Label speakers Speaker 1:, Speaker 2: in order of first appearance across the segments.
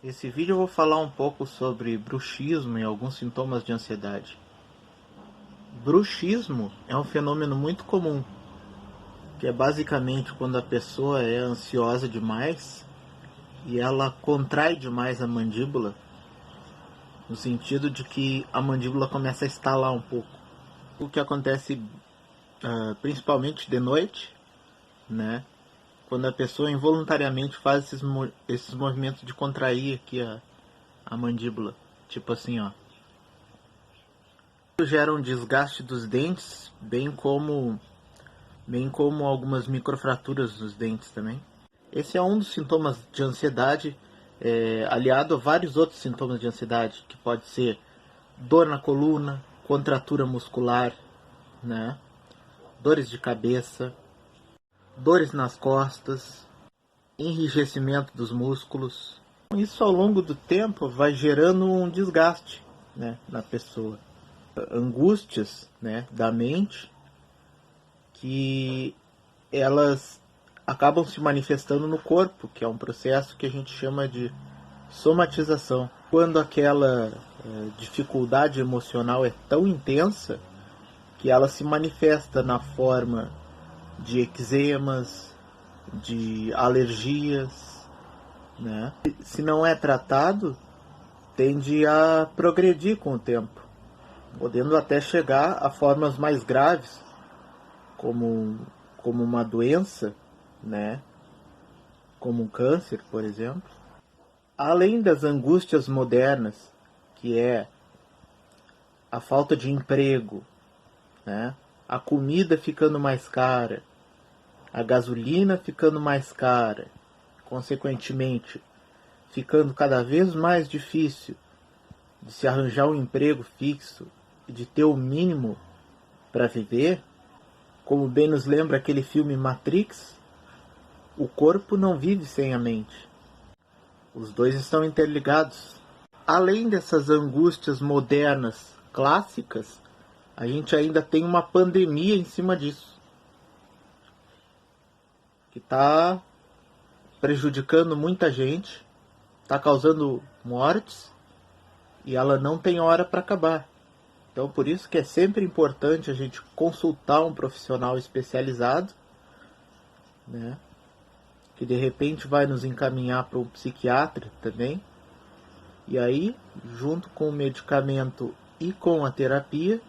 Speaker 1: Nesse vídeo eu vou falar um pouco sobre bruxismo e alguns sintomas de ansiedade. Bruxismo é um fenômeno muito comum, que é basicamente quando a pessoa é ansiosa demais e ela contrai demais a mandíbula, no sentido de que a mandíbula começa a estalar um pouco. O que acontece principalmente de noite, né? Quando a pessoa involuntariamente faz esses movimentos de contrair aqui a mandíbula, tipo assim, ó. Isso gera um desgaste dos dentes, bem como algumas microfraturas nos dentes também. Esse é um dos sintomas de ansiedade, aliado a vários outros sintomas de ansiedade, que pode ser dor na coluna, contratura muscular, né? Dores de cabeça, dores nas costas, enrijecimento dos músculos. Isso ao longo do tempo vai gerando um desgaste, né, na pessoa. Angústias, né, da mente, que elas acabam se manifestando no corpo, que é um processo que a gente chama de somatização. Quando aquela dificuldade emocional é tão intensa que ela se manifesta na forma de eczemas, de alergias, né? Se não é tratado, tende a progredir com o tempo, podendo até chegar a formas mais graves, como uma doença, né? Como um câncer, por exemplo. Além das angústias modernas, que é a falta de emprego, né? A comida ficando mais cara, a gasolina ficando mais cara, consequentemente, ficando cada vez mais difícil de se arranjar um emprego fixo e de ter o mínimo para viver, como bem nos lembra aquele filme Matrix, o corpo não vive sem a mente. Os dois estão interligados. Além dessas angústias modernas clássicas, a gente ainda tem uma pandemia em cima disso, que está prejudicando muita gente, está causando mortes e ela não tem hora para acabar. Então, por isso que é sempre importante a gente consultar um profissional especializado, né, que de repente vai nos encaminhar para um psiquiatra também. E aí, junto com o medicamento e com a terapia,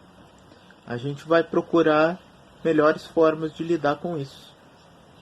Speaker 1: a gente vai procurar melhores formas de lidar com isso.